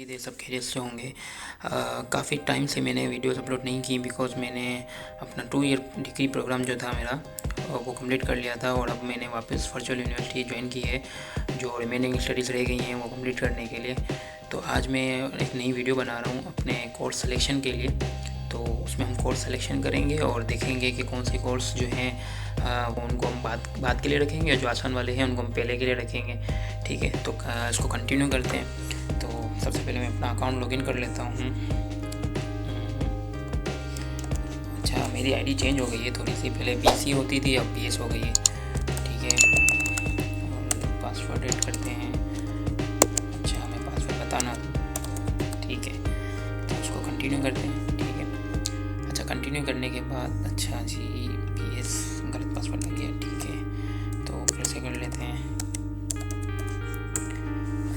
उम्मीद है सब खैरियत से होंगे। काफ़ी टाइम से मैंने वीडियोस अपलोड नहीं की बिकॉज़ मैंने अपना 2 ईयर डिग्री प्रोग्राम जो था मेरा वो कंप्लीट कर लिया था और अब मैंने वापस वर्चुअल यूनिवर्सिटी ज्वाइन की है। जो रिमेनिंग स्टडीज़ रह गई हैं वो कंप्लीट करने के लिए। तो आज मैं एक नई वीडियो बना रहा हूँ अपने कोर्स सिलेक्शन के लिए। तो उसमें हम कोर्स सिलेक्शन करेंगे और देखेंगे कि कौन से कोर्स जो हैं वो उनको हम बाद के लिए रखेंगे और जो आसान वाले हैं उनको हम पहले के लिए रखेंगे। ठीक है, तो इसको कंटिन्यू करते हैं। तो सबसे पहले मैं अपना अकाउंट लॉगिन कर लेता हूँ। अच्छा, मेरी आईडी चेंज हो गई है थोड़ी सी, पहले BC होती थी अब BS हो गई है। ठीक है, और पासवर्ड ऐड करते हैं। अच्छा, हमें पासवर्ड बताना, ठीक है, तो उसको कंटिन्यू करते हैं। ठीक है, अच्छा, कंटिन्यू करने के बाद अच्छा जी BS गलत पासवर्ड लग गया। ठीक है, तो फिर से कर लेते हैं।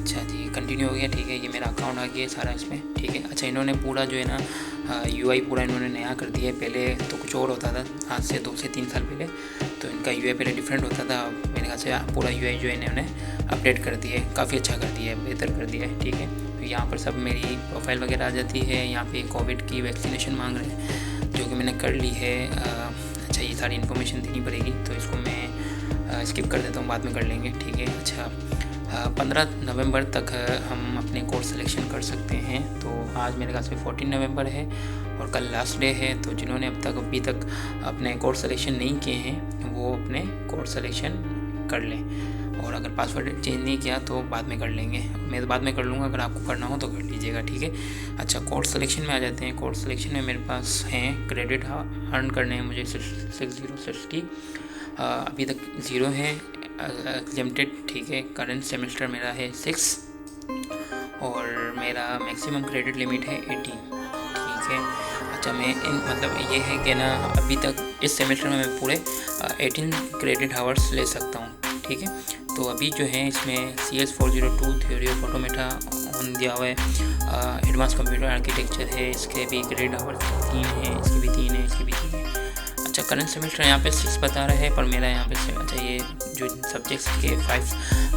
अच्छा जी, कंटिन्यू हो गया। ठीक है, ये मेरा अकाउंट आ गया सारा इसमें। ठीक है, अच्छा, इन्होंने पूरा जो है ना UI पूरा इन्होंने नया कर दिया है। पहले तो कुछ और होता था, आज से 2 से 3 साल पहले तो इनका UI पहले डिफरेंट होता था। मेरे ख्याल से पूरा UI जो इन्होंने अपडेट कर दिया है, काफ़ी अच्छा कर दिया है, बेहतर कर दिया है। ठीक है, तो यहाँ पर सब मेरी प्रोफाइल वगैरह आ जाती है। यहाँ पे कोविड की वैक्सीनेशन मांग रहे हैं जो कि मैंने कर ली है। अच्छा, ये सारी इन्फॉर्मेशन देनी पड़ेगी तो इसको मैं स्किप कर देता हूँ, बाद में कर लेंगे। ठीक है, अच्छा, 15 नवंबर तक हम अपने कोर्स सिलेक्शन कर सकते हैं। तो आज मेरे ख्याल से 14 नवंबर है और कल लास्ट डे है। तो जिन्होंने अभी तक अपने कोर्स सिलेक्शन नहीं किए हैं वो अपने कोर्स सिलेक्शन कर लें, और अगर पासवर्ड चेंज नहीं किया तो बाद में कर लेंगे। मैं तो बाद में कर लूँगा, अगर आपको करना हो तो कर लीजिएगा। ठीक है, अच्छा, कोर्स सिलेक्शन में आ जाते हैं। कोर्स सिलेक्शन में मेरे पास हैं क्रेडिट अर्न करने हैं मुझे 6060। अभी तक 0 है एग्जेम्प्टेड। ठीक है, करंट सेमेस्टर मेरा है 6 और मेरा मैक्सिमम क्रेडिट लिमिट है 18। ठीक है, अच्छा, मैं मतलब ये है कि ना अभी तक इस सेमेस्टर में मैं पूरे 18 क्रेडिट आवर्स ले सकता हूँ। ठीक है, तो अभी जो है इसमें CS402 theory of automata on दिया हुआ है। एडवांस कंप्यूटर आर्किटेक्चर है, इसके भी क्रेडिट आवर्स 3 हैं, इसके भी 3 हैं, इसके भी 3 हैं। अच्छा, करंट सेमेस्टर यहाँ पे 6 बता रहा है, पर मेरा यहाँ पे अच्छा ये जो सब्जेक्ट्स के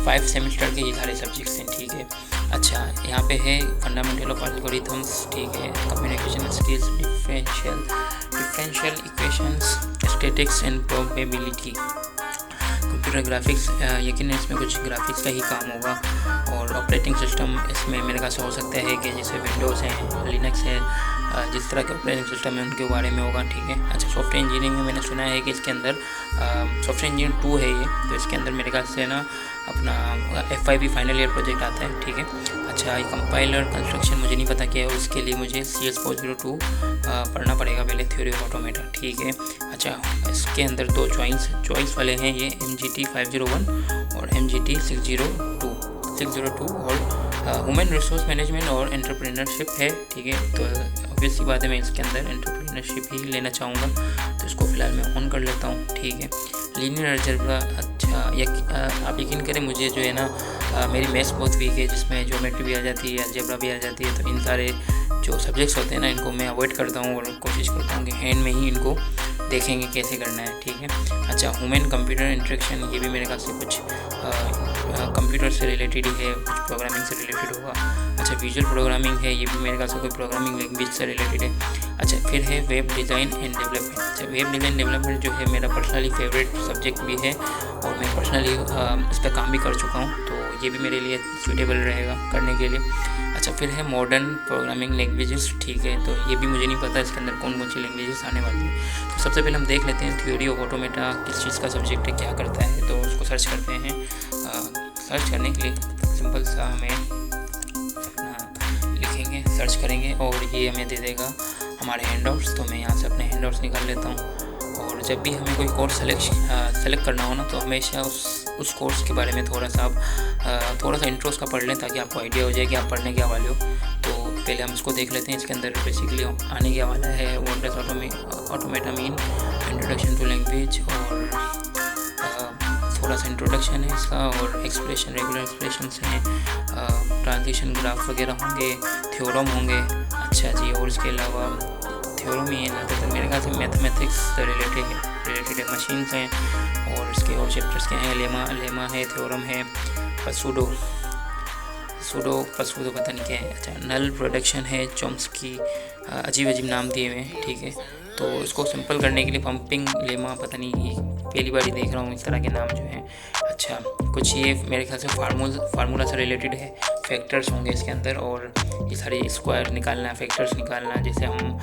5 सेमेस्टर के ये सारे सब्जेक्ट्स हैं। ठीक है, अच्छा, यहाँ पे है फंडामेंटल ऑफ एल्गोरिथम्स। ठीक है, communication skills, differential equations, statics and probability, computer graphics. यकीन इसमें कुछ ग्राफिक्स का ही काम होगा। और ऑपरेटिंग सिस्टम इसमें मेरे ख्याल से हो सकता है कि जैसे विंडोज़ है, लिनक्स है, जिस तरह के ऑपरेटिंग सिस्टम है उनके बारे में होगा। ठीक है, अच्छा, सॉफ्टवेयर इंजीनियरिंग में मैंने सुना है कि इसके अंदर सॉफ्टवेयर इंजीनियरिंग 2 है ये, तो इसके अंदर मेरे ख्याल से ना अपना FYP फाइनल ईयर प्रोजेक्ट आता है। ठीक है, अच्छा, ये कंपाइलर कंस्ट्रक्शन मुझे नहीं पता क्या है, उसके लिए मुझे CS402 पढ़ना पड़ेगा पहले, थ्योरी ऑफ ऑटोमेटा। ठीक है, अच्छा, इसके अंदर 2 चॉइस वाले हैं, ये MGT 501 और MGT 602 और ह्यूमन रिसोर्स मैनेजमेंट और एंटरप्रेन्योरशिप है। ठीक है, तो ऑब्वियस सी बात है मैं इसके अंदर एंटरप्रेन्योरशिप ही लेना चाहूँगा, तो इसको फ़िलहाल मैं ऑन कर लेता हूँ। ठीक है, लीनियर अलजेब्रा। अच्छा, आप यकीन करें मुझे जो है ना मेरी मैथ्स बहुत वीक है, जिसमें ज्योमेट्री भी आ जाती है, अलजेब्रा भी आ जाती है। तो इन सारे जो सब्जेक्ट्स होते हैं ना इनको मैं अवॉइड करता हूँ और कोशिश करता हूँ कि हैंड में ही इनको देखेंगे कैसे करना है। ठीक है, अच्छा, ह्यूमन कंप्यूटर इंटरेक्शन, ये भी मेरे ख्याल से कुछ कंप्यूटर से रिलेटेड ही है, कुछ प्रोग्रामिंग से रिलेटेड होगा। अच्छा, विजुअल प्रोग्रामिंग है, ये भी मेरे ख्याल से कोई प्रोग्रामिंग लैंग्वेज से रिलेटेड है। अच्छा, फिर है वेब डिज़ाइन एंड डेवलपमेंट। अच्छा, वेब डिज़ाइन डेवलपमेंट जो है मेरा पर्सनली फेवरेट सब्जेक्ट भी है और मैं पर्सनली इस पर काम भी कर चुका हूँ, तो ये भी मेरे लिए सूटेबल रहेगा करने के लिए। अच्छा, फिर है मॉडर्न प्रोग्रामिंग लैंग्वेजेस। ठीक है, तो ये भी मुझे नहीं पता इसके अंदर कौन कौन सी लैंग्वेजेस आने वाली है। तो सबसे पहले हम देख लेते हैं थ्योरी ऑफ ऑटोमेटा किस चीज़ का सब्जेक्ट है, क्या करता है, तो उसको सर्च करते हैं। सर्च करने के लिए सिंपल सा हमें अपना लिखेंगे, सर्च करेंगे और ये हमें दे देगा हमारे हैंडआउट्स। तो मैं यहाँ से अपने हैंडआउट्स निकाल लेता हूँ। और जब भी हमें कोई कोर्स सेलेक्ट करना हो ना, तो हमेशा उस कोर्स के बारे में थोड़ा सा इंट्रोस का पढ़ लें, ताकि आपको आइडिया हो जाए कि आप पढ़ने क्या वाले हो। तो पहले हम इसको देख लेते हैं। इसके अंदर बेसिकली आने क्या वाला है, वर्डप्रेस automata mean, introduction to language, और थोड़ा सा इंट्रोडक्शन है इसका, और एक्सप्रेशन, रेगुलर एक्सप्रेशंस हैं, ट्रांजिशन ग्राफ वगैरह होंगे, थ्योरम होंगे। अच्छा जी, और इसके अलावा थ्योरम ही है ज़्यादातर, मेरे ख्याल से मैथमेटिक्स से रिलेटेड है, मशीन्स हैं, और इसके और चैप्टर्स के हैं, लेमा है, थ्योरम है, सूडो पता नहीं क्या है। अच्छा, नल प्रोडक्शन है, चॉम्स्की, अजीब अजीब नाम दिए हुए हैं, ठीक है। तो इसको सिंपल करने के लिए पंपिंग लेमा, पता नहीं, पहली बार ही देख रहा हूँ इस तरह के नाम जो हैं। अच्छा, कुछ ये मेरे ख्याल से फार्मूला से रिलेटेड है, फैक्टर्स होंगे इसके अंदर, और ये सारे स्क्वायर निकालना, फैक्टर्स निकालना, जैसे हम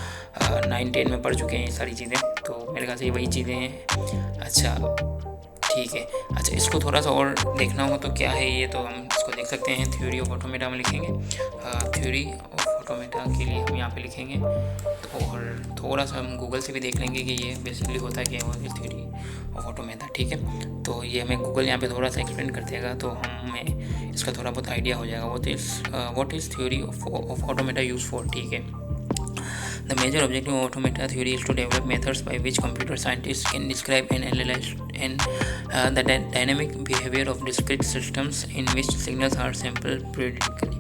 9-10 में पढ़ चुके हैं ये सारी चीज़ें, तो मेरे ख्याल से वही चीज़ें हैं। अच्छा, ठीक है। अच्छा, इसको थोड़ा सा और देखना हो तो क्या है ये, तो हम इसको देख सकते हैं। थ्योरी ऑफ ऑटोमेटा में लिखेंगे, थ्योरी ऑफ ऑटोमेटा के लिए हम यहाँ पे लिखेंगे, और थोड़ा सा हम गूगल से भी देख लेंगे कि ये बेसिकली होता क्या है थ्योरी ऑफ ऑटोमेटा, ठीक है। तो ये हमें गूगल यहाँ पे थोड़ा सा एक्सप्लेन कर देगा, तो हमें इसका थोड़ा बहुत आइडिया हो जाएगा। What is theory of automata use for, ठीक है। The major objective of automata theory is to develop methods by which computer scientists can describe and analyze the dynamic behavior of discrete systems in which signals are sampled periodically.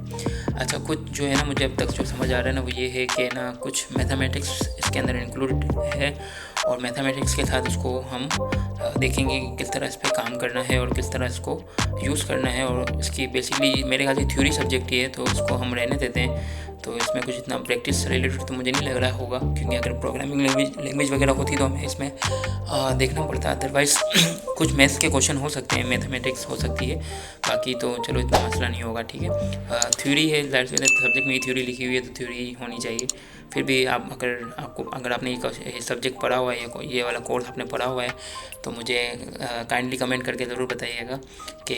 अच्छा, कुछ जो है ना, मुझे अब तक जो समझ आ रहा है ना, वो ये है कि ना कुछ मैथमेटिक्स इसके अंदर इंक्लूड है, और मैथमेटिक्स के साथ उसको हम देखेंगे कि किस तरह इस पर काम करना है और किस तरह इसको यूज़ करना है। और इसकी बेसिकली मेरे ख्याल से थ्योरी सब्जेक्ट ही है, तो इसको हम रहने देते हैं। तो इसमें कुछ इतना प्रैक्टिस रिलेटेड तो मुझे नहीं लग रहा होगा, क्योंकि अगर प्रोग्रामिंग लैंग्वेज वगैरह होती तो हमें इसमें देखना पड़ता। अदरवाइज़ कुछ मैथ्स के क्वेश्चन हो सकते हैं, मैथमेटिक्स हो सकती है, बाकी तो चलो इतना मसला नहीं होगा, ठीक है। थ्योरी है, जाहिर सी सब्जेक्ट में थ्योरी लिखी हुई है तो थ्योरी होनी चाहिए। फिर भी अगर आपने ये सब्जेक्ट पढ़ा हुआ है, ये वाला कोर्स आपने पढ़ा हुआ है, तो मुझे काइंडली कमेंट करके ज़रूर बताइएगा कि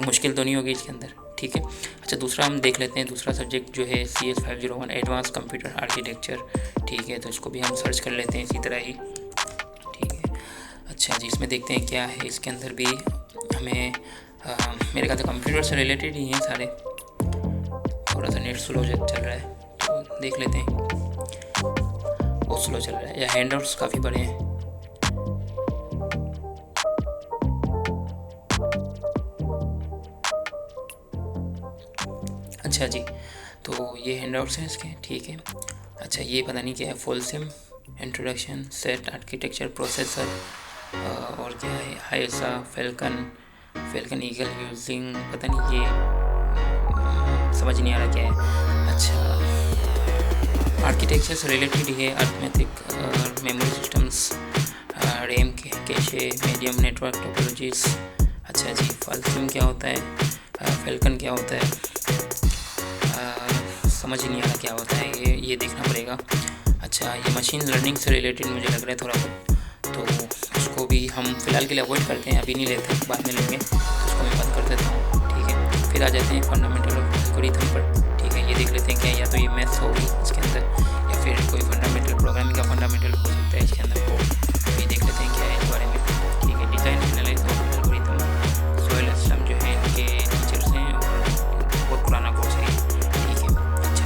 मुश्किल तो नहीं होगी इसके अंदर, ठीक है। अच्छा, दूसरा हम देख लेते हैं, दूसरा सब्जेक्ट जो है CS 501 एडवांस कंप्यूटर आर्किटेक्चर, ठीक है। तो इसको भी हम सर्च कर लेते हैं इसी तरह ही, ठीक है। अच्छा जी, इसमें देखते हैं क्या है इसके अंदर भी हमें मेरे ख्याल से कंप्यूटर से रिलेटेड ही हैं सारे। थोड़ा सा नेट स्लो चल रहा है तो देख लेते हैं, बहुत स्लो चल रहा है, या हैंडआउट्स काफ़ी बड़े हैं। अच्छा जी, तो ये हैंडआउट्स हैं इसके, ठीक है। अच्छा, ये पता नहीं क्या है, फुलसिम इंट्रोडक्शन, सेट आर्किटेक्चर, प्रोसेसर, और क्या है, हाइसा, फैल्कन ईगल यूजिंग, पता नहीं, ये समझ नहीं आ रहा क्या है। अच्छा, आर्किटेक्चर से रिलेटेड है, arithmetic, memory systems, RAM, cache, medium, network topologies. अच्छा जी, फुलसिम क्या होता है, फैल्कन क्या होता है, समझ ही नहीं आ रहा क्या होता है, ये देखना पड़ेगा। अच्छा, ये मशीन लर्निंग से रिलेटेड मुझे लग रहा है थोड़ा बहुत, तो उसको भी हम फ़िलहाल के लिए अवॉइड करते हैं, अभी नहीं लेते, बाद में लेंगे, तो उसको मैं बंद कर देता हूँ, ठीक है। फिर आ जाते हैं फंडामेंटल ऑफ एल्गोरिथम पर, ठीक है। ये देख लेते हैं क्या, या तो ये मैथ्स होगी इसके अंदर, या फिर कोई फंडामेंटल प्रोग्रामिंग का फंडामेंटल हो सकता है इसके अंदर, तो ये देख लेते हैं क्या है इस बारे में, ठीक है। Design analyse of algorithm, soil system जो है इनके टीचर्स हैं, और बहुत पुराना कोर्स है, ठीक है। अच्छा,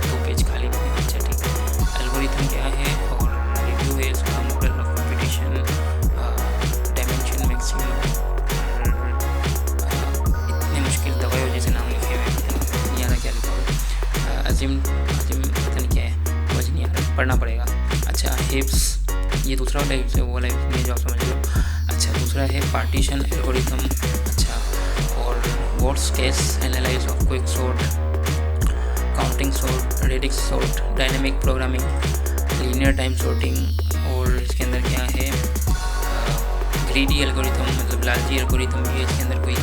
2 पेज खाली हैं, अच्छा ठीक है। एल्गोरिथम क्या है और रिव्यू है इसका, model of computation, dimension maximum, इतने मुश्किल दवाइयों जैसे नाम लिखे हुए हैं, यहाँ क्या लिखा हुआ है, अजीम पता नहीं क्या है, समझ नहीं आ रहा, पढ़ना पड़ेगा। अच्छा, हिप्स, ये दूसरा वाला हिप्स है, वो वाला हिप्स नहीं जो आप समझ लो। अच्छा, दूसरा है पार्टीशन एल्गोरिथम, अच्छा, और words case analyse of quick sort, counting sort, radix sort, dynamic programming, linear time sorting, और इसके अंदर क्या है, ग्रीडी एल्गोरिथम, मतलब लालची एल्गोरिथम भी है इसके अंदर कोई,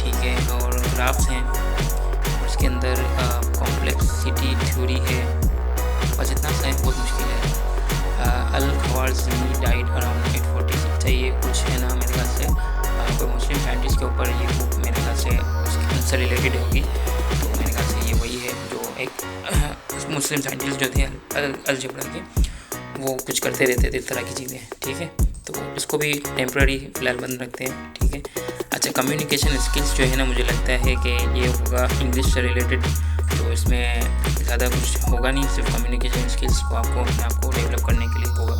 ठीक है। और ग्राफ्स हैं, और इसके अंदर कॉम्प्लेक्सिटी थ्योरी है, बस इतना सा है, बहुत मुश्किल है। अल-ख्वारिज़मी डाइड अराउंड 846, चाहिए कुछ है ना मेरे ख्याल से, कोई मुस्लिम साइंटिस्ट के ऊपर ये बुक मेरे ख्याल से उससे रिलेटेड होगी, तो मेरे ख्याल से ये वही है जो एक मुस्लिम साइंटिस्ट जो थे अलजेब्रा के, वो कुछ करते रहते थे इस तरह की चीज़ें, ठीक है। तो इसको भी टेम्प्रेरी फ़िलहाल बंद रखते हैं, ठीक है। अच्छा, कम्युनिकेशन स्किल्स जो है ना, मुझे लगता है कि ये होगा इंग्लिश से रिलेटेड, तो इसमें ज़्यादा कुछ होगा नहीं, सिर्फ कम्युनिकेशन स्किल्स को आपको अपने आप को डेवलप करने के लिए होगा,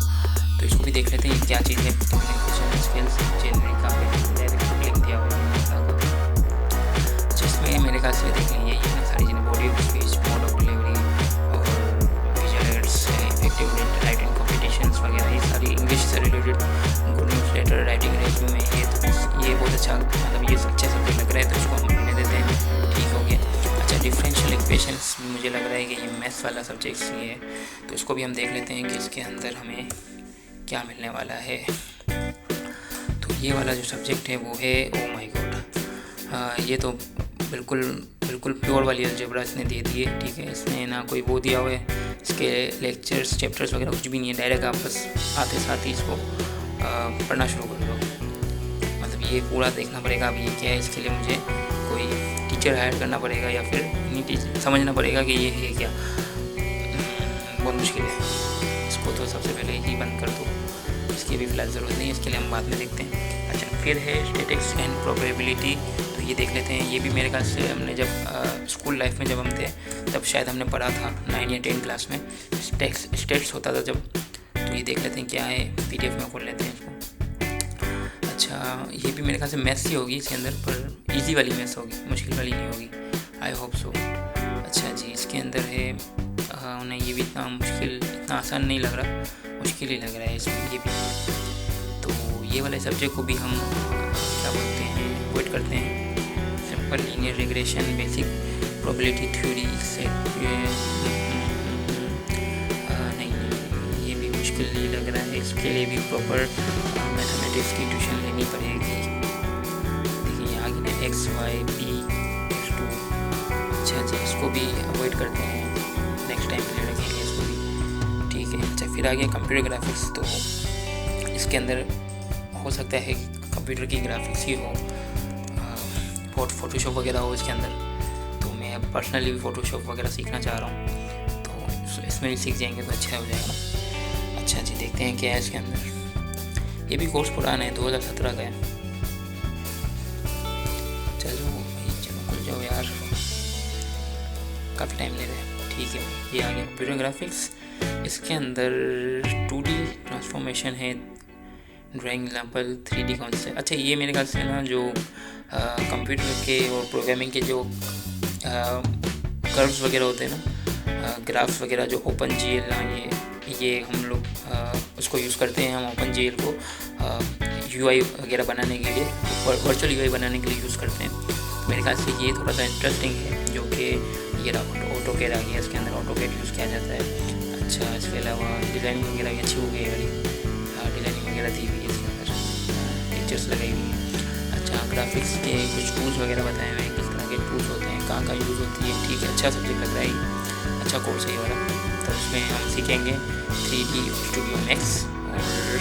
तो इसको भी देख लेते हैं क्या चीज़ है। कम्युनिकेशन स्किल्स जेनरिक का डायरेक्ट लिंक दिया हुआ है, जिसमें मेरे ख्याल से देख लीजिए ये सारी चीज़ें, body of speech, mode of delivery, और visual aids, effective writing competitions वगैरह, ये सारी इंग्लिश से related, good newsletter writing resume में, ये बहुत अच्छा, मतलब ये अच्छे सब्जेक्ट लग रहा है, तो इसको हम पढ़ने देते हैं, ठीक हो गया। अच्छा, ऑक्यूपेशंस मुझे लग रहा है कि ये मैथ्स वाला सब्जेक्ट ही है, तो इसको भी हम देख लेते हैं कि इसके अंदर हमें क्या मिलने वाला है। तो ये वाला जो सब्जेक्ट है वो है, ओ माय गॉड, ये तो बिल्कुल प्योर वाली अलजेब्रा इसने दे दी है। ठीक है, इसने ना कोई वो दिया हुआ है, इसके लेक्चर्स चैप्टर्स वगैरह कुछ भी नहीं है, डायरेक्ट आप बस आते साथ ही इसको पढ़ना शुरू कर दो। मतलब ये पूरा देखना पड़ेगा अब ये क्या है, इसके लिए मुझे कोई टीचर हायर करना पड़ेगा या फिर नहीं समझना पड़ेगा कि ये है क्या। बहुत मुश्किल है, इसको तो सबसे पहले ही बंद कर दो, इसकी भी फ़िलहाल ज़रूरत नहीं है, इसके लिए हम बाद में देखते हैं। अच्छा, फिर है स्टैटिस्टिक्स एंड प्रोबेबिलिटी, तो ये देख लेते हैं। ये भी मेरे ख्याल से हमने जब स्कूल लाइफ में जब हम थे तब शायद हमने पढ़ा था 9 या 10 क्लास में, स्टैट्स होता था जब। तो ये देख लेते हैं क्या है, PDF में खोल लेते हैं इसको। अच्छा, ये भी मेरे ख्याल से मैथ्स ही होगी इसके अंदर, पर इजी वाली मैथ्स होगी, मुश्किल वाली नहीं होगी, आई होप सो। अच्छा जी, इसके अंदर है उन्हें ये भी इतना आसान नहीं लग रहा, मुश्किल ही लग रहा है इसमें ये भी। तो ये वाले सब्जेक्ट को भी हम क्या बोलते हैं, अवॉइड करते हैं। Simple linear regression, basic probability theory, set, नहीं ये भी मुश्किल ही लग रहा है। इसके लिए भी प्रॉपर मैथमेटिक्स की ट्यूशन लेनी पड़ेगी। देखिए यहाँ की एक्स वाई पी टू। अच्छा जी, इसको भी अवॉइड करते हैं, नेक्स्ट टाइम के लिए रखेंगे इसको भी। ठीक है, अच्छा फिर आ गया कंप्यूटर ग्राफिक्स। तो इसके अंदर हो सकता है कंप्यूटर की ग्राफिक्स ही हो, फोटोशॉप वगैरह हो इसके अंदर। तो मैं अब पर्सनली भी फ़ोटोशॉप वगैरह सीखना चाह रहा हूँ, तो इसमें भी सीख जाएंगे तो अच्छा हो जाएगा। अच्छा जी, देखते हैं क्या है इसके अंदर। ये भी कोर्स पुराना है, 2017 का है। चलो खुल जाओ यार, काफ़ी टाइम ले रहे हैं। ठीक है, ये आ गया कंप्यूटर ग्राफिक्स। इसके अंदर 2D ट्रांसफॉर्मेशन है, ड्राइंग एग्जाम्पल, 3D कॉन्सेप्ट। अच्छा, ये मेरे ख्याल से ना जो कंप्यूटर के और प्रोग्रामिंग के जो कर्व्स वगैरह होते हैं ना, ग्राफ्स वगैरह, जो OpenGL ये हम लोग उसको यूज़ करते हैं। हम OpenGL को UI वगैरह बनाने के लिए, वर्चुअल UI बनाने के लिए यूज़ करते हैं। मेरे ख्याल से ये थोड़ा सा इंटरेस्टिंग है, जो कि ये ऑटोकैड आ गया, इसके अंदर ऑटोकैड यूज़ किया जाता है। अच्छा, इसके अलावा डिज़ाइनिंग वगैरह भी अच्छी हो गई है, डिज़ाइनिंग वगैरह दी हुई है इसके अंदर, पिक्चर्स लगाई हुई हैं। अच्छा, ग्राफिक्स के कुछ टूल्स वगैरह बताए हुए हैं, किस तरह के टूल्स होते हैं, कहाँ यूज़ होती है। ठीक है, अच्छा सब्जेक्ट लग रहा है, अच्छा कोर्स है ये वाला। तो उसमें हम सीखेंगे 3D स्टूडियो मैक्स और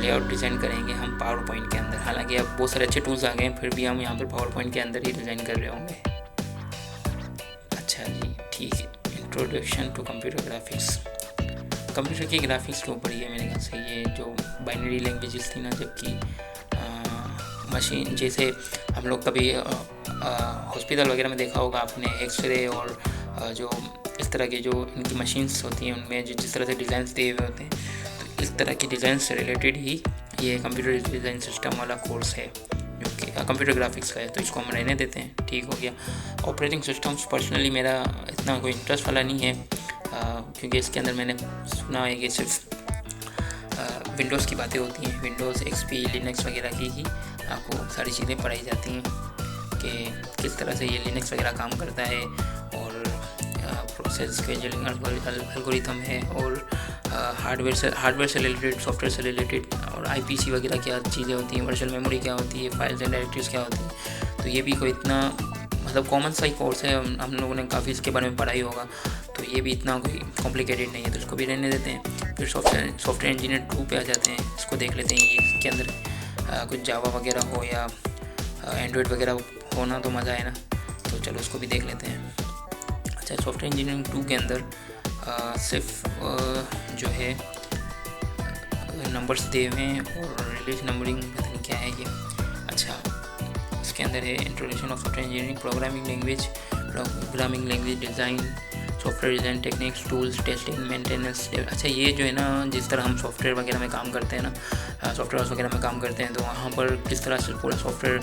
लेआउट डिज़ाइन करेंगे हम पावर पॉइंट के अंदर। हालांकि अब बहुत सारे अच्छे टूल्स आ गए हैं, फिर भी हम यहाँ पर पावर पॉइंट के अंदर ही डिज़ाइन कर रहे होंगे। अच्छा जी, ठीक है, introduction to computer graphics. Computer की ग्राफिक्स के ऊपर ही है मेरे ख्याल से। ये जो बाइनरी लैंग्वेजेस थी ना, जबकि मशीन, जैसे हम लोग कभी हॉस्पिटल वगैरह में देखा होगा आपने, एक्सरे और जो इस तरह की जो इनकी मशीन्स होती हैं, उनमें जो जिस तरह से डिज़ाइंस दिए हुए होते हैं, तो इस तरह की डिज़ाइन से रिलेटेड ही ये कंप्यूटर डिज़ाइन सिस्टम वाला कोर्स है, जो कि कंप्यूटर ग्राफिक्स का है। तो इसको हम रहने देते हैं, ठीक हो गया। ऑपरेटिंग सिस्टम्स पर्सनली मेरा इतना कोई इंटरेस्ट वाला नहीं है, क्योंकि इसके अंदर मैंने सुना है कि सिर्फ विंडोज़ की बातें होती हैं, विंडोज़ XP लिनक्स वगैरह की ही आपको सारी चीज़ें पढ़ाई जाती हैं कि किस तरह से ये लिनक्स वगैरह काम करता है, और प्रोसेस स्केजुलिंग एल्गोरिथम है, और हार्डवेयर से रिलेटेड, सॉफ्टवेयर से रिलेटेड, और IPC वगैरह क्या चीज़ें होती हैं, वर्चुअल मेमोरी क्या होती है, फाइल्स एंड डायरेक्टरीज क्या होती है। तो ये भी कोई इतना मतलब कॉमन सा ही कोर्स है, हम लोगों ने काफ़ी इसके बारे में पढ़ाई होगा, तो ये भी इतना कोई कॉम्प्लिकेटेड नहीं है, तो इसको भी रहने देते हैं। फिर सॉफ्टवेयर इंजीनियर 2 पे आ जाते हैं, इसको देख लेते हैं। ये इसके अंदर कुछ जावा वगैरह हो या एंड्रॉयड वगैरह हो ना, तो मज़ा आए ना, तो चलो उसको भी देख लेते हैं। अच्छा, सॉफ्टवेयर इंजीनियरिंग 2 के अंदर सिर्फ जो है नंबर्स दिए हुए हैं और रिलेटिव नंबरिंग पता नहीं क्या है ये। अच्छा, इसके अंदर है introduction of software engineering, programming language design, software design techniques, tools, testing, maintenance. अच्छा, ये जो है ना, जिस तरह हम सॉफ्टवेयर वगैरह में काम करते हैं ना, सॉफ्टवेयर वगैरह में काम करते हैं, तो वहाँ पर किस तरह से पूरा सॉफ्टवेयर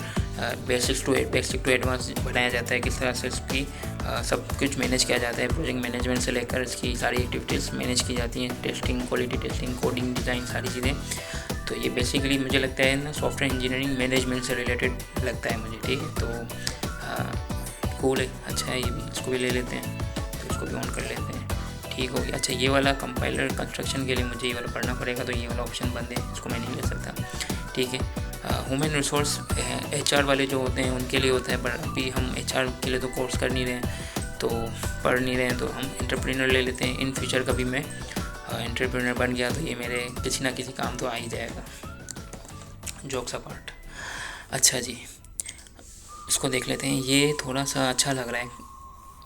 बेसिक टू एडवांस बनाया जाता है, किस तरह से इसकी सब कुछ मैनेज किया जाता है, प्रोजेक्ट मैनेजमेंट से लेकर इसकी सारी एक्टिविटीज़ मैनेज की जाती हैं, testing, quality testing, coding, design, सारी चीज़ें। तो ये बेसिकली मुझे लगता है ना, सॉफ्टवेयर इंजीनियरिंग मैनेजमेंट से रिलेटेड लगता है मुझे, ठीक है। तो कूल है, अच्छा है ये भी, इसको भी ले लेते हैं, तो इसको भी ऑन कर लेते हैं। ठीक हो गया। अच्छा ये वाला कंपाइलर कंस्ट्रक्शन के लिए मुझे ये वाला पढ़ना पड़ेगा, तो ये वाला ऑप्शन बंद है, इसको मैं नहीं ले सकता। ठीक है। ह्यूमन रिसोर्स HR वाले जो होते हैं उनके लिए होता है, पर अभी हम HR के लिए तो कोर्स कर नहीं रहे हैं, तो पढ़ नहीं रहे हैं, तो हम एंटरप्रेन्योर ले लेते हैं। इन फ्यूचर कभी मैं एंटरप्रेन्योर बन गया तो ये मेरे किसी ना किसी काम तो आ ही जाएगा, जोक्स अपार्ट। अच्छा जी, इसको देख लेते हैं। ये थोड़ा सा अच्छा लग रहा है,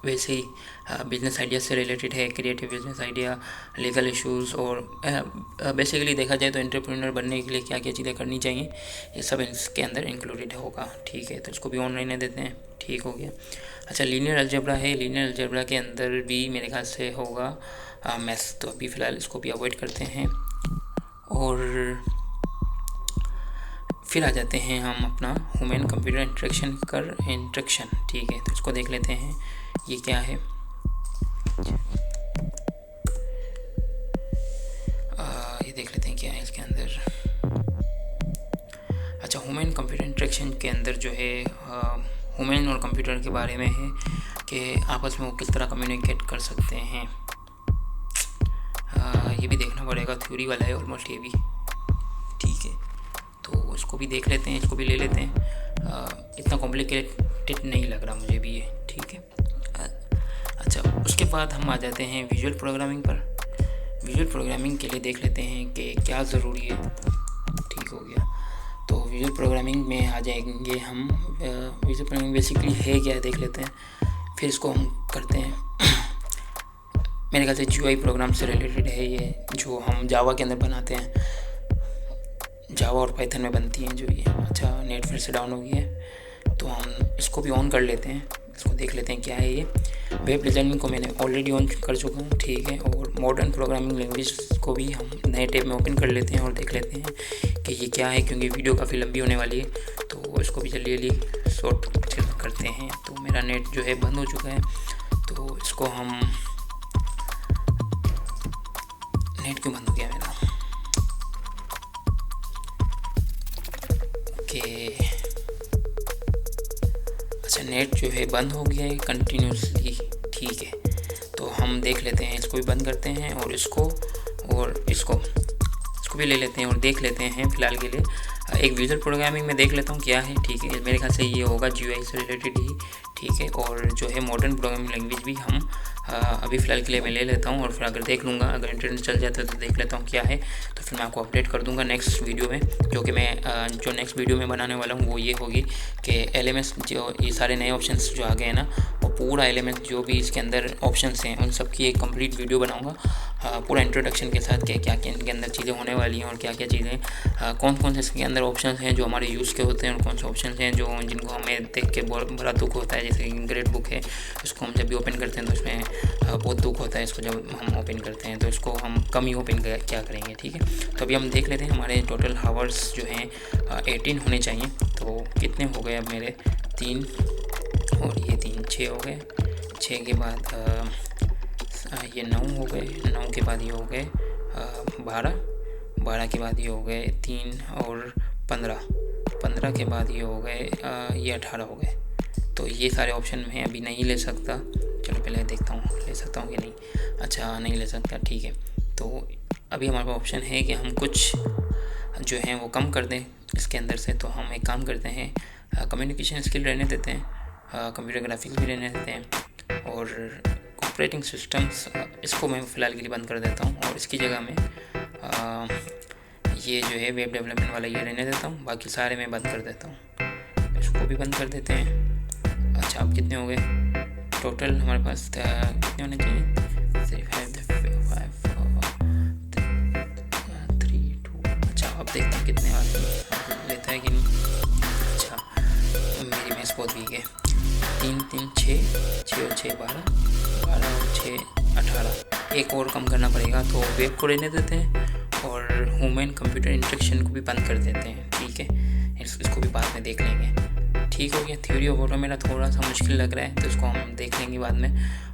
वैसे ही बिजनेस आइडिया से रिलेटेड है, creative business idea, legal issues, और बेसिकली देखा जाए तो एंटरप्रेन्योर बनने के लिए क्या क्या चीज़ें करनी चाहिए, ये सब इसके अंदर इंक्लूडेड होगा। ठीक है, तो इसको भी ऑन रहने देते हैं। ठीक हो गया। अच्छा लीनियर अलजेब्रा है, लीनियर अलजेब्रा के अंदर भी मेरे ख्याल से होगा मैथ्स, तो अभी फ़िलहाल इसको भी अवॉइड करते हैं और फिर आ जाते हैं हम अपना ह्यूमन कंप्यूटर इंटरेक्शन। ठीक है, तो इसको देख लेते हैं ये क्या है। ये देख लेते हैं क्या है इसके अंदर। अच्छा ह्यूमन कंप्यूटर इंटरेक्शन के अंदर जो है ह्यूमन और कंप्यूटर के बारे में है कि आपस में वो किस तरह कम्युनिकेट कर सकते हैं। ये भी देखना पड़ेगा, थ्योरी वाला है ऑलमोस्ट ये भी। ठीक है, तो इसको भी देख लेते हैं, इसको भी ले लेते हैं। इतना कॉम्प्लिकेटेड नहीं लग रहा मुझे भी ये। ठीक है। अच्छा उसके बाद हम आ जाते हैं विजुअल प्रोग्रामिंग पर। विजुअल प्रोग्रामिंग के लिए देख लेते हैं कि क्या ज़रूरी है। ठीक हो गया। तो विजुअल प्रोग्रामिंग में आ जाएंगे हम। विजुअल प्रोग्रामिंग बेसिकली है क्या देख लेते हैं, फिर इसको हम करते हैं। मेरे ख्याल से GUI प्रोग्राम से रिलेटेड है ये, जो हम जावा के अंदर बनाते हैं, जावा और पाइथन में बनती हैं जो ये। अच्छा नेट फिर से डाउन हो गया है, तो हम इसको भी ऑन कर लेते हैं। इसको देख लेते हैं क्या है ये। वेब डिज़ाइनिंग को मैंने ऑलरेडी ऑन कर चुका हूँ। ठीक है, और मॉडर्न प्रोग्रामिंग लैंग्वेज को भी हम नए टैब में ओपन कर लेते हैं और देख लेते हैं कि ये क्या है, क्योंकि वीडियो काफ़ी लंबी होने वाली है, तो इसको भी जल्दी शॉर्ट करते हैं। तो मेरा नेट जो है बंद हो चुका है, तो इसको हम नेट क्यों बंद हो गया मेरा, ओके। अच्छा नेट जो है बंद हो गया है कंटिन्यूसली। ठीक है, तो हम देख लेते हैं, इसको भी बंद करते हैं और इसको भी ले लेते हैं और देख लेते हैं फ़िलहाल के लिए। एक विजुअल प्रोग्रामिंग में देख लेता हूँ क्या है। ठीक है, मेरे ख्याल से ये होगा GUI से रिलेटेड ही। ठीक है, और जो है मॉडर्न प्रोग्रामिंग लैंग्वेज भी हम अभी फ़िलहाल के लिए मैं ले लेता हूँ, और फिर अगर देख लूँगा, अगर इंटरनेट चल जाता है तो देख लेता हूँ क्या है, तो फिर मैं आपको अपडेट कर दूँगा नेक्स्ट वीडियो में। जो कि मैं जो नेक्स्ट वीडियो में बनाने वाला हूँ वो ये होगी कि LMS जो ये सारे नए ऑप्शंस जो आ गए हैं ना, वो पूरा LMS जो भी इसके अंदर ऑप्शंस हैं उन सब की एक कंप्लीट वीडियो बनाऊँगा, पूरा इंट्रोडक्शन के साथ क्या क्या इनके अंदर चीज़ें होने वाली हैं और क्या क्या चीज़ें कौन कौन से इसके अंदर ऑप्शंस हैं जो हमारे यूज़ के होते हैं, और कौन से ऑप्शंस हैं जो जिनको हमें देख के बहुत बड़ा दुख होता है। जैसे ग्रेट बुक है, इसको हम जब भी ओपन करते हैं तो इसमें बहुत दुख होता है इसको जब हम ओपन करते हैं, तो इसको हम कम ही ओपन क्या करेंगे। ठीक है, तो अभी हम देख लेते हैं हमारे टोटल हावर्स जो हैं 18 होने चाहिए। तो कितने हो गए अब मेरे 3 और ये 3 6 हो गए। 6 के बाद ये 9 हो गए, 9 के बाद ये हो गए 12 के बाद ये हो गए 3 और 15 के बाद ये हो गए ये 18 हो गए। तो ये सारे ऑप्शन मैं अभी नहीं ले सकता। चलो पहले देखता हूँ ले सकता हूँ कि नहीं। अच्छा नहीं ले सकता। ठीक है, तो अभी हमारे पास ऑप्शन है कि हम कुछ जो है वो कम कर दें इसके अंदर से। तो हम एक काम करते हैं, कम्युनिकेशन स्किल रहने देते हैं, कंप्यूटर ग्राफिक्स भी रहने देते हैं, और ऑपरेटिंग सिस्टम्स इसको मैं फ़िलहाल के लिए बंद कर देता हूँ, और इसकी जगह में ये जो है वेब डेवलपमेंट वाला ये रहने देता हूँ, बाकी सारे मैं बंद कर देता हूँ। इसको भी बंद कर देते हैं। अच्छा अब कितने हो गए टोटल हमारे पास, कितने होने चाहिए? 3 5 3 2। अच्छा अब देखते हैं कितने लेता है कि नहीं। अच्छा मेरी भैंस बहुत वीक है। 3 3 6 और 6 12 और 6 18। एक और कम करना पड़ेगा, तो वेब को रहने देते हैं और ह्यूमन कंप्यूटर इंटरेक्शन को भी बंद कर देते हैं। ठीक है, इसको भी बाद में देख लेंगे। ठीक हो गया। थ्योरी ऑफ ऑटो मेरा थोड़ा सा मुश्किल लग रहा है, तो इसको हम देख लेंगे बाद में।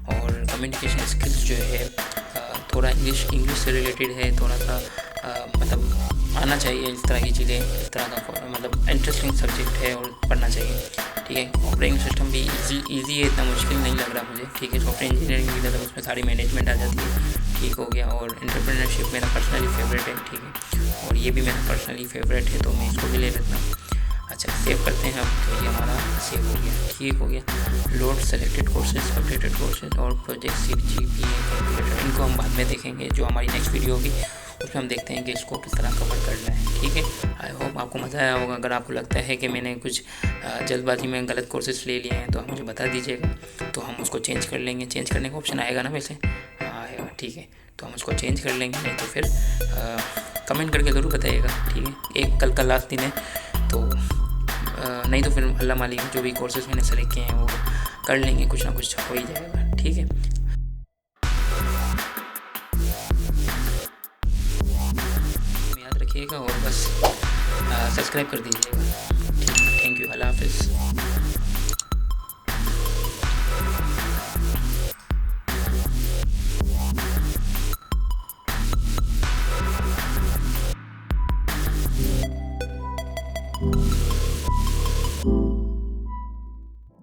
और कम्युनिकेशन स्किल्स जो है थोड़ा इंग्लिश से रिलेटेड है, थोड़ा सा मतलब आना चाहिए इस तरह की चीज़ें, इस तरह का मतलब इंटरेस्टिंग सब्जेक्ट है और पढ़ना चाहिए। ठीक है। ऑपरेटिंग सिस्टम भी ईजी है, इतना मुश्किल नहीं लग रहा मुझे, ठीक है। सॉफ्टवेयर इंजीनियरिंग भी मतलब उसमें सारी मैनेजमेंट आ जाती है, ठीक हो गया। और एंटरप्रेन्योरशिप मेरा पर्सनली फेवरेट है, ठीक है। और ये भी मेरा पर्सनली फेवरेट है, तो मैं इसको भी ले लेता हूँ। अच्छा, सेव करते हैं हम, तो ये हमारा सेव हो गया, ठीक हो गया। Load selected courses, updated courses और प्रोजेक्ट CGPA कैलकुलेटर, इनको हम बाद में देखेंगे, जो हमारी नेक्स्ट वीडियो होगी उसमें हम देखते हैं कि इसको किस तरह कवर करना है, ठीक है। आई होप आपको मज़ा आया होगा। अगर आपको लगता है कि मैंने कुछ जल्दबाजी में गलत कोर्सेज ले लिए हैं तो आप मुझे बता दीजिएगा, तो हम उसको चेंज कर लेंगे। चेंज करने का ऑप्शन आएगा ना, वैसे आएगा, ठीक है। तो हम उसको चेंज कर लेंगे, नहीं तो फिर कमेंट करके ज़रूर बताइएगा, ठीक है। एक कल का लास्ट दिन है, तो नहीं तो फिर अल्लाह मालिक, जो भी कोर्सेज मैंने सेलेक्ट किए हैं वो कर लेंगे, कुछ ना कुछ हो ही जाएगा, ठीक है। याद रखिएगा और बस सब्सक्राइब कर दीजिएगा। थैंक यू, अल्लाह हाफिज़।